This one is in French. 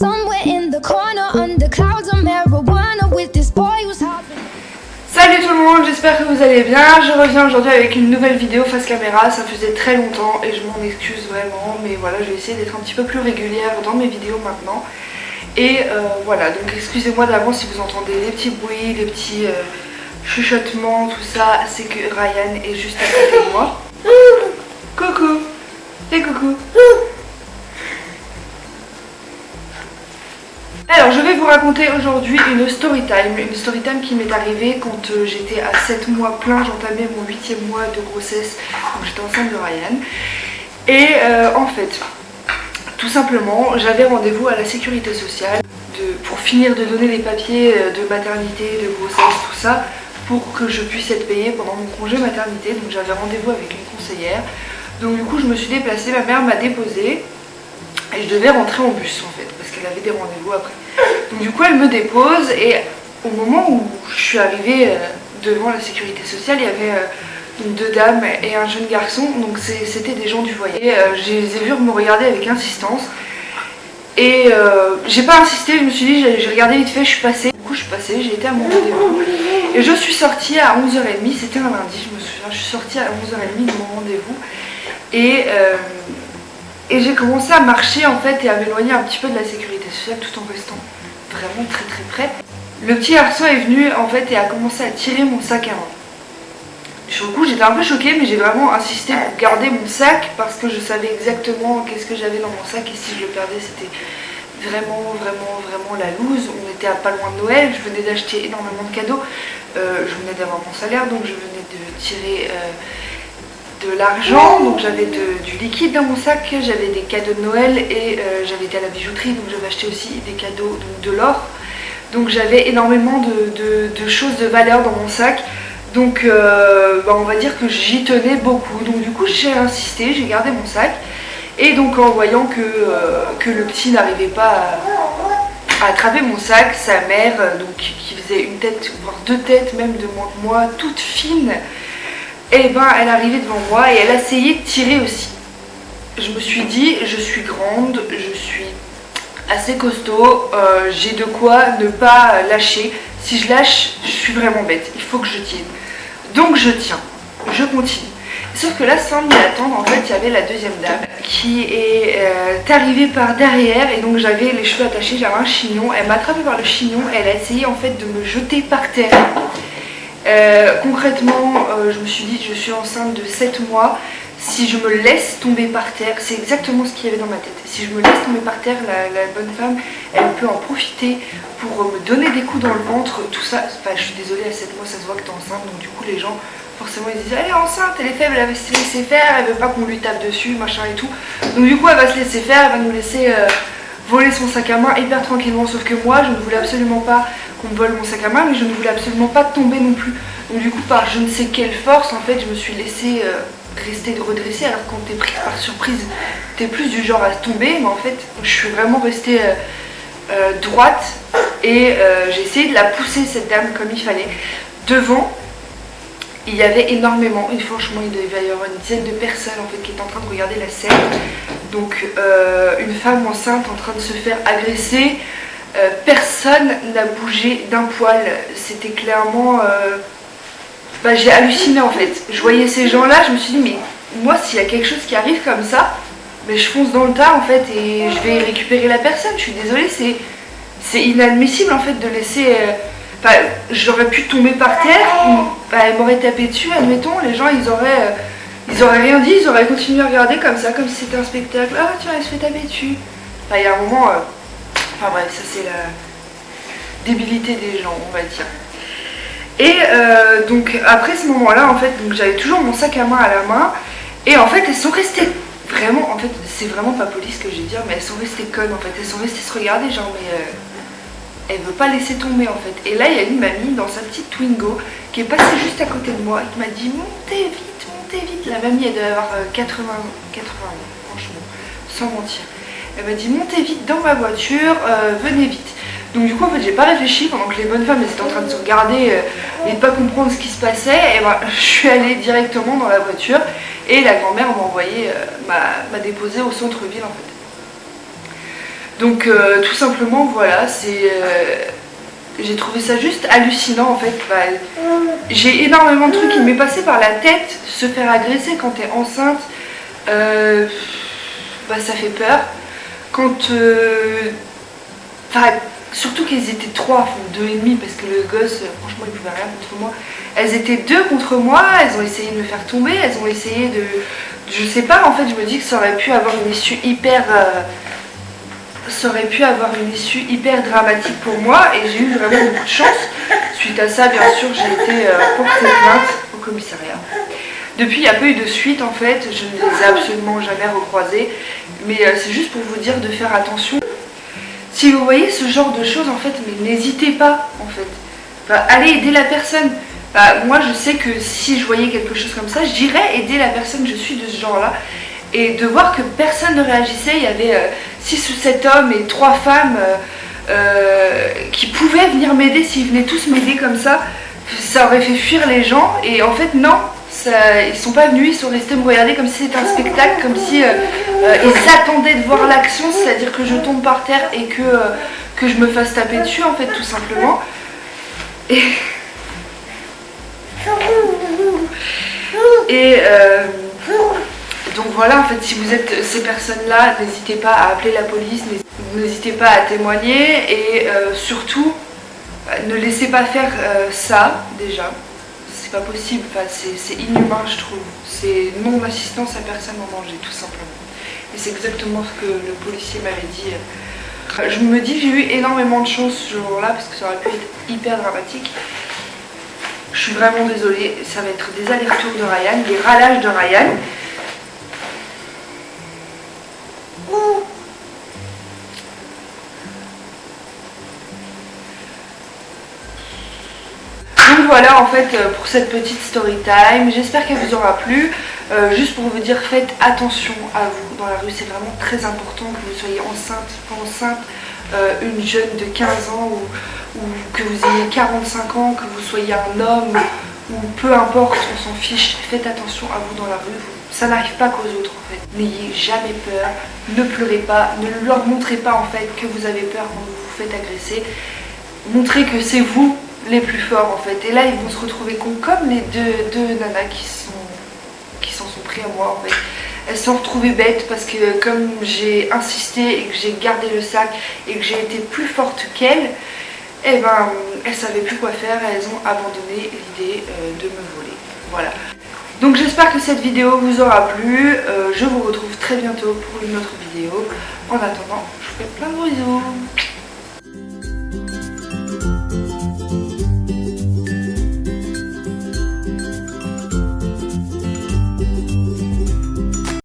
somewhere in the corner under clouds of marijuana with this boy who's hopping. Salut tout le monde, j'espère que vous allez bien. Je reviens aujourd'hui avec une nouvelle vidéo face caméra. Ça faisait très longtemps et je m'en excuse vraiment, mais voilà, je vais essayer d'être un petit peu plus régulière dans mes vidéos maintenant. Et voilà, donc excusez-moi d'avance si vous entendez les petits bruits, les petits chuchotements, tout ça. C'est que Ryan est juste à côté de moi. Coucou. Et coucou. Alors je vais vous raconter aujourd'hui une story time qui m'est arrivée quand j'étais à 7 mois plein, j'entamais mon 8e mois de grossesse, donc j'étais enceinte de Ryan. Et en fait, tout simplement, j'avais rendez-vous à la sécurité sociale pour finir de donner les papiers de maternité, de grossesse, tout ça, pour que je puisse être payée pendant mon congé maternité. Donc j'avais rendez-vous avec une conseillère. Donc du coup je me suis déplacée, ma mère m'a déposée et je devais rentrer en bus en fait, parce qu'elle avait des rendez-vous après. Donc du coup elle me dépose et au moment où je suis arrivée devant la sécurité sociale, il y avait deux dames et un jeune garçon, donc c'était des gens du foyer. Je les ai vus me regarder avec insistance et j'ai pas insisté, je me suis dit, j'ai regardé vite fait, je suis passée. Du coup je suis passée, j'ai été à mon rendez-vous et je suis sortie à 11h30, c'était un lundi, je me souviens, je suis sortie à 11h30 de mon rendez-vous et j'ai commencé à marcher en fait et à m'éloigner un petit peu de la sécurité sociale tout en restant vraiment très très près. Le petit garçon est venu en fait et a commencé à tirer mon sac à main. Sur le coup j'étais un peu choquée, mais j'ai vraiment insisté pour garder mon sac parce que je savais exactement qu'est-ce que j'avais dans mon sac et si je le perdais c'était vraiment la loose. On était à pas loin de Noël, je venais d'acheter énormément de cadeaux, je venais d'avoir mon salaire, donc je venais de tirer de l'argent, donc j'avais du liquide dans mon sac, j'avais des cadeaux de Noël et j'avais été à la bijouterie, donc j'avais acheté aussi des cadeaux, donc de l'or, donc j'avais énormément de choses de valeur dans mon sac, donc on va dire que j'y tenais beaucoup. Donc du coup j'ai insisté, j'ai gardé mon sac et donc en voyant que le petit n'arrivait pas à attraper mon sac, sa mère, donc qui faisait une tête, voire deux têtes même de moins que moi, toute fine, et ben elle arrivait devant moi et elle essayait de tirer aussi. Je me suis dit, je suis grande, je suis assez costaud, j'ai de quoi ne pas lâcher. Si je lâche, je suis vraiment bête, il faut que je tienne. Donc je tiens, je continue. Sauf que là, sans m'y attendre, en fait, il y avait la deuxième dame qui est arrivée par derrière et donc j'avais les cheveux attachés, j'avais un chignon. Elle m'a attrapée par le chignon, elle a essayé en fait de me jeter par terre. Concrètement, je me suis dit, je suis enceinte de 7 mois, si je me laisse tomber par terre, c'est exactement ce qu'il y avait dans ma tête. Si je me laisse tomber par terre, la bonne femme, elle peut en profiter pour me donner des coups dans le ventre, tout ça. Enfin, je suis désolée, à 7 mois, ça se voit que t'es enceinte, donc du coup, les gens, forcément, ils disent, elle est enceinte, elle est faible, elle va se laisser faire, elle veut pas qu'on lui tape dessus, machin et tout. Donc du coup, elle va se laisser faire, elle va nous laisser voler son sac à main hyper tranquillement. Sauf que moi, je ne voulais absolument pas qu'on me vole mon sac à main, mais je ne voulais absolument pas tomber non plus. Donc du coup, par je ne sais quelle force, en fait, je me suis laissée rester redressée, alors quand t'es prise par surprise, t'es plus du genre à tomber, mais en fait, je suis vraiment restée droite et j'ai essayé de la pousser, cette dame, comme il fallait. Devant, il y avait énormément, et franchement, il devait y avoir une dizaine de personnes en fait qui étaient en train de regarder la scène. Donc, une femme enceinte en train de se faire agresser. Personne n'a bougé d'un poil. C'était clairement... j'ai halluciné en fait. Je voyais ces gens-là, je me suis dit, mais moi, s'il y a quelque chose qui arrive comme ça, mais je fonce dans le tas en fait et je vais récupérer la personne. Je suis désolée, c'est inadmissible en fait de laisser... j'aurais pu tomber par terre, elle m'aurait tapé dessus, admettons, les gens ils auraient rien dit, ils auraient continué à regarder comme ça, comme si c'était un spectacle. Ah tiens, elle se fait taper dessus. Il y a un moment... Enfin bref, ça c'est la débilité des gens, on va dire. Et donc après ce moment-là, en fait, j'avais toujours mon sac à main à la main. Et en fait, elles sont restées vraiment, en fait, c'est vraiment pas poli ce que je vais dire, mais elles sont restées connes en fait. Elles sont restées se regarder, genre, mais elle veut pas laisser tomber en fait. Et là, il y a une mamie dans sa petite Twingo qui est passée juste à côté de moi et qui m'a dit montez vite, montez vite. La mamie, elle devait avoir 80 ans, franchement, sans mentir. Elle m'a dit montez vite dans ma voiture, venez vite. Donc du coup en fait j'ai pas réfléchi pendant que les bonnes femmes étaient en train de se regarder et de pas comprendre ce qui se passait. Et ben je suis allée directement dans la voiture et la grand-mère m'a envoyé, m'a déposée au centre-ville en fait. Donc tout simplement voilà, j'ai trouvé ça juste hallucinant en fait. J'ai énormément de trucs qui m'est passé par la tête. Se faire agresser quand t'es enceinte, ça fait peur. Surtout qu'elles étaient 3, enfin 2,5 parce que le gosse, franchement il pouvait rien contre moi. Elles étaient 2 contre moi, elles ont essayé de me faire tomber, elles ont essayé de... Je sais pas, en fait je me dis que ça aurait pu avoir une issue hyper... hyper dramatique pour moi et j'ai eu vraiment beaucoup de chance. Suite à ça, bien sûr, j'ai été portée plainte au commissariat. Depuis, il n'y a pas eu de suite en fait, je ne les ai absolument jamais recroisées. Mais c'est juste pour vous dire de faire attention. Si vous voyez ce genre de choses en fait, mais n'hésitez pas en fait. Allez aider la personne. Moi je sais que si je voyais quelque chose comme ça, j'irais aider la personne, je suis de ce genre là. Et de voir que personne ne réagissait, il y avait 6 ou 7 hommes et 3 femmes qui pouvaient venir m'aider. S'ils venaient tous m'aider comme ça aurait fait fuir les gens. Et en fait non, ils sont pas venus, ils sont restés me regarder comme si c'était un spectacle, comme si ils attendaient de voir l'action, c'est-à-dire que je tombe par terre et que je me fasse taper dessus en fait tout simplement. Donc voilà, en fait, si vous êtes ces personnes-là, n'hésitez pas à appeler la police, n'hésitez pas à témoigner et surtout, ne laissez pas faire ça déjà. C'est pas possible, c'est inhumain je trouve. C'est non-assistance à personne en danger tout simplement. Et c'est exactement ce que le policier m'avait dit. Je me dis que j'ai eu énormément de chance ce jour-là parce que ça aurait pu être hyper dramatique. Je suis vraiment désolée, ça va être des allers-retours de Ryan, des râlages de Ryan. Donc voilà en fait pour cette petite story time, j'espère qu'elle vous aura plu. Juste pour vous dire, faites attention à vous dans la rue, c'est vraiment très important que vous soyez enceinte, une jeune de 15 ans ou que vous ayez 45 ans, que vous soyez un homme ou peu importe, on s'en fiche, faites attention à vous dans la rue, ça n'arrive pas qu'aux autres en fait. N'ayez jamais peur, ne pleurez pas, ne leur montrez pas en fait que vous avez peur quand vous vous faites agresser, montrez que c'est vous les plus forts en fait. Et là ils vont se retrouver comme les deux nanas qui s'en sont pris à moi en fait. Elles se sont retrouvées bêtes parce que comme j'ai insisté et que j'ai gardé le sac et que j'ai été plus forte qu'elles, et ben elles savaient plus quoi faire et elles ont abandonné l'idée de me voler. Voilà. Donc j'espère que cette vidéo vous aura plu. Je vous retrouve très bientôt pour une autre vidéo. En attendant, je vous fais plein de gros bisous.